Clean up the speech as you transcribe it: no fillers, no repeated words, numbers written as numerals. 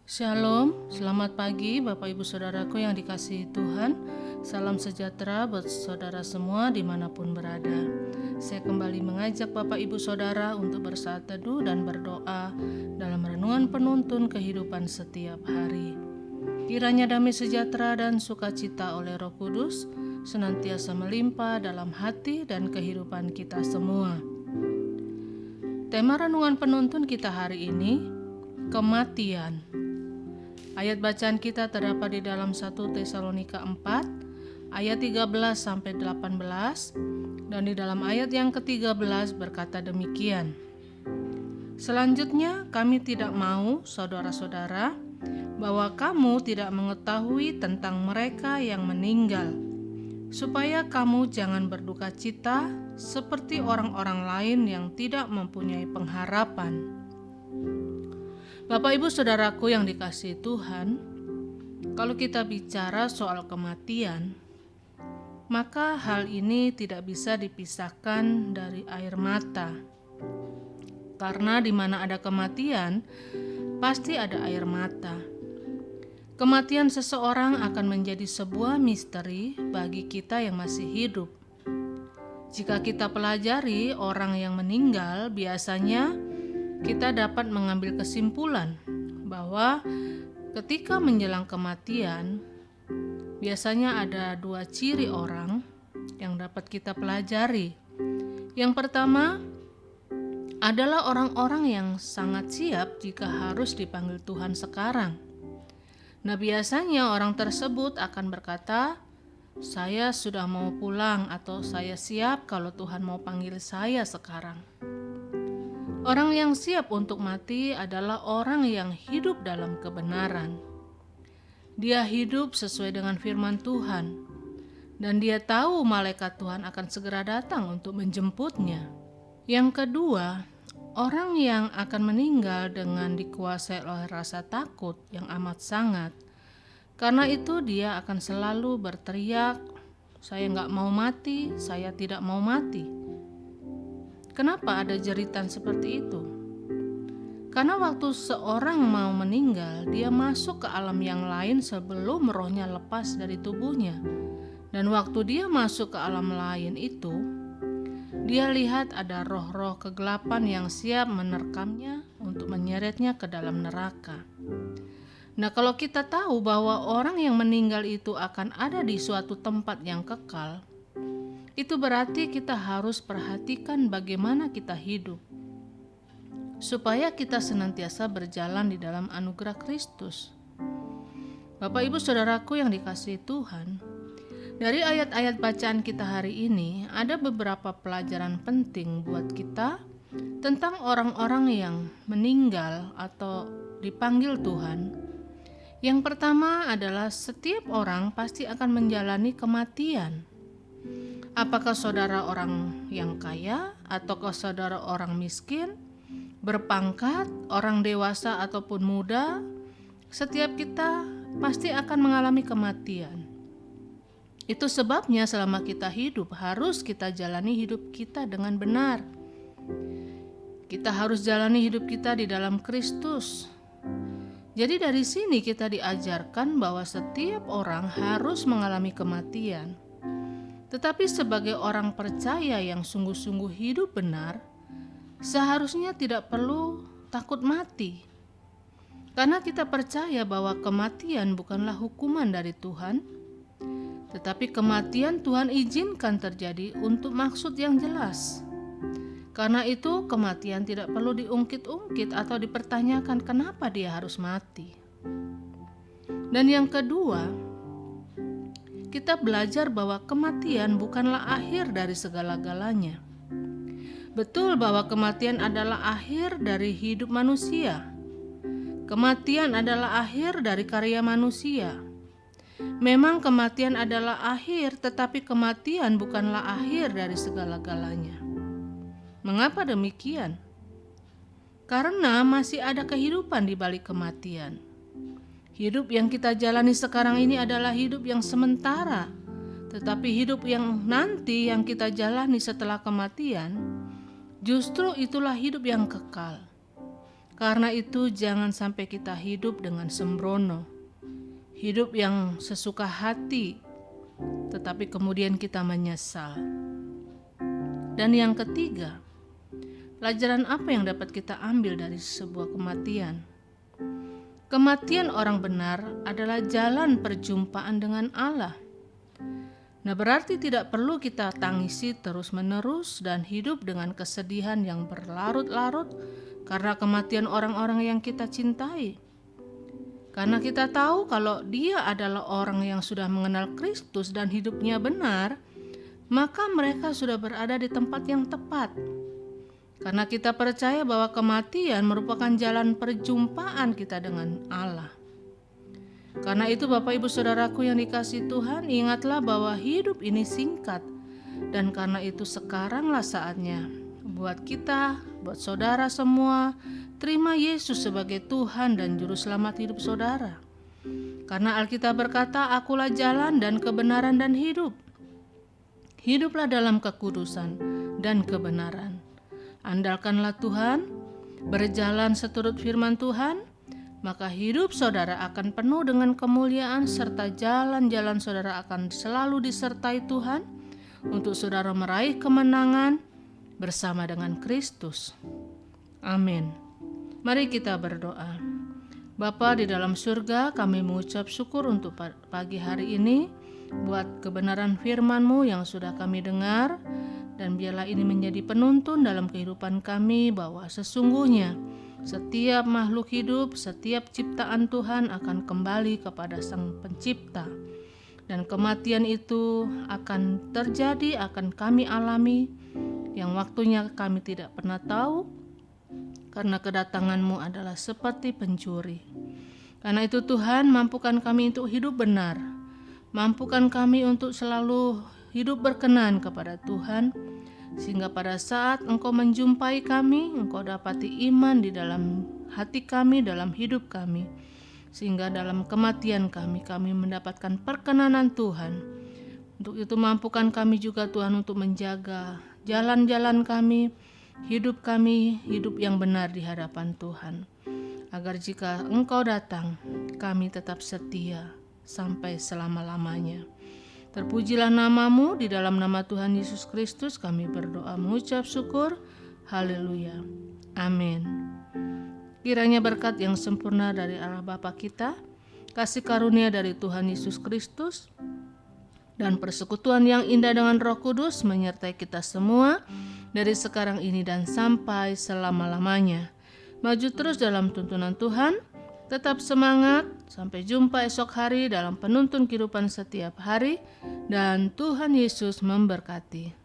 Shalom, selamat pagi Bapak Ibu Saudaraku yang dikasihi Tuhan. Salam sejahtera buat saudara semua dimanapun berada. Saya kembali mengajak Bapak Ibu Saudara untuk bersaat teduh dan berdoa dalam renungan penuntun kehidupan setiap hari. Kiranya damai sejahtera dan sukacita oleh Roh Kudus senantiasa melimpah dalam hati dan kehidupan kita semua. Tema renungan penuntun kita hari ini, kematian. Ayat bacaan kita terdapat di dalam 1 Tesalonika 4 ayat 13 sampai 18 dan di dalam ayat yang ke-13 berkata demikian. Selanjutnya kami tidak mau, saudara-saudara, bahwa kamu tidak mengetahui tentang mereka yang meninggal, supaya kamu jangan berduka cita seperti orang-orang lain yang tidak mempunyai pengharapan. Bapak Ibu Saudaraku yang dikasihi Tuhan, kalau kita bicara soal kematian, maka hal ini tidak bisa dipisahkan dari air mata. Karena di mana ada kematian, pasti ada air mata. Kematian seseorang akan menjadi sebuah misteri bagi kita yang masih hidup. Jika kita pelajari orang yang meninggal, biasanya kita dapat mengambil kesimpulan bahwa ketika menjelang kematian, biasanya ada dua ciri orang yang dapat kita pelajari. Yang pertama adalah orang-orang yang sangat siap jika harus dipanggil Tuhan sekarang. Nah, biasanya orang tersebut akan berkata, "Saya sudah mau pulang," atau "Saya siap kalau Tuhan mau panggil saya sekarang." Orang yang siap untuk mati adalah orang yang hidup dalam kebenaran. Dia hidup sesuai dengan firman Tuhan, dan dia tahu malaikat Tuhan akan segera datang untuk menjemputnya. Yang kedua, orang yang akan meninggal dengan dikuasai oleh rasa takut yang amat sangat. Karena itu dia akan selalu berteriak, "Saya nggak mau mati, saya tidak mau mati." Kenapa ada jeritan seperti itu? Karena waktu seorang mau meninggal, dia masuk ke alam yang lain sebelum rohnya lepas dari tubuhnya. Dan waktu dia masuk ke alam lain itu, dia lihat ada roh-roh kegelapan yang siap menerkamnya untuk menyeretnya ke dalam neraka. Nah, kalau kita tahu bahwa orang yang meninggal itu akan ada di suatu tempat yang kekal, itu berarti kita harus perhatikan bagaimana kita hidup, supaya kita senantiasa berjalan di dalam anugerah Kristus. Bapak Ibu Saudaraku yang dikasihi Tuhan, dari ayat-ayat bacaan kita hari ini ada beberapa pelajaran penting buat kita tentang orang-orang yang meninggal atau dipanggil Tuhan. Yang pertama adalah setiap orang pasti akan menjalani kematian. Apakah saudara orang yang kaya ataukah saudara orang miskin, berpangkat, orang dewasa ataupun muda, setiap kita pasti akan mengalami kematian. Itu sebabnya selama kita hidup harus kita jalani hidup kita dengan benar. Kita harus jalani hidup kita di dalam Kristus. Jadi dari sini kita diajarkan bahwa setiap orang harus mengalami kematian. Tetapi sebagai orang percaya yang sungguh-sungguh hidup benar, seharusnya tidak perlu takut mati. Karena kita percaya bahwa kematian bukanlah hukuman dari Tuhan, tetapi kematian Tuhan izinkan terjadi untuk maksud yang jelas. Karena itu kematian tidak perlu diungkit-ungkit atau dipertanyakan kenapa dia harus mati. Dan yang kedua, kita belajar bahwa kematian bukanlah akhir dari segala-galanya. Betul bahwa kematian adalah akhir dari hidup manusia. Kematian adalah akhir dari karya manusia. Memang kematian adalah akhir, tetapi kematian bukanlah akhir dari segala-galanya. Mengapa demikian? Karena masih ada kehidupan di balik kematian. Hidup yang kita jalani sekarang ini adalah hidup yang sementara, tetapi hidup yang nanti yang kita jalani setelah kematian, justru itulah hidup yang kekal. Karena itu jangan sampai kita hidup dengan sembrono, hidup yang sesuka hati, tetapi kemudian kita menyesal. Dan yang ketiga, pelajaran apa yang dapat kita ambil dari sebuah kematian? Kematian orang benar adalah jalan perjumpaan dengan Allah. Nah, berarti tidak perlu kita tangisi terus-menerus dan hidup dengan kesedihan yang berlarut-larut karena kematian orang-orang yang kita cintai. Karena kita tahu kalau dia adalah orang yang sudah mengenal Kristus dan hidupnya benar, maka mereka sudah berada di tempat yang tepat. Karena kita percaya bahwa kematian merupakan jalan perjumpaan kita dengan Allah. Karena itu Bapak Ibu Saudaraku yang dikasihi Tuhan, ingatlah bahwa hidup ini singkat. Dan karena itu sekaranglah saatnya buat kita, buat saudara semua, terima Yesus sebagai Tuhan dan Juru Selamat hidup saudara. Karena Alkitab berkata, akulah jalan dan kebenaran dan hidup. Hiduplah dalam kekudusan dan kebenaran. Andalkanlah Tuhan, berjalan seturut firman Tuhan, maka hidup saudara akan penuh dengan kemuliaan serta jalan-jalan saudara akan selalu disertai Tuhan untuk saudara meraih kemenangan bersama dengan Kristus. Amin. Mari kita berdoa. Bapa di dalam surga, kami mengucap syukur untuk pagi hari ini buat kebenaran firman-Mu yang sudah kami dengar, dan biarlah ini menjadi penuntun dalam kehidupan kami bahwa sesungguhnya setiap makhluk hidup, setiap ciptaan Tuhan akan kembali kepada Sang Pencipta. Dan kematian itu akan terjadi, akan kami alami, yang waktunya kami tidak pernah tahu, karena kedatangan-Mu adalah seperti pencuri. Karena itu Tuhan, mampukan kami untuk hidup benar, mampukan kami untuk selalu hidup berkenan kepada Tuhan, sehingga pada saat Engkau menjumpai kami, Engkau dapati iman di dalam hati kami, dalam hidup kami, sehingga dalam kematian kami mendapatkan perkenanan Tuhan. Untuk itu mampukan kami juga Tuhan untuk menjaga jalan-jalan kami, hidup yang benar di hadapan Tuhan, agar jika Engkau datang, kami tetap setia sampai selama-lamanya. Terpujilah nama-Mu, di dalam nama Tuhan Yesus Kristus kami berdoa mengucap syukur. Haleluya. Amin. Kiranya berkat yang sempurna dari Allah Bapa kita, kasih karunia dari Tuhan Yesus Kristus, dan persekutuan yang indah dengan Roh Kudus menyertai kita semua dari sekarang ini dan sampai selama-lamanya. Maju terus dalam tuntunan Tuhan, tetap semangat, sampai jumpa esok hari dalam penuntun kehidupan setiap hari, dan Tuhan Yesus memberkati.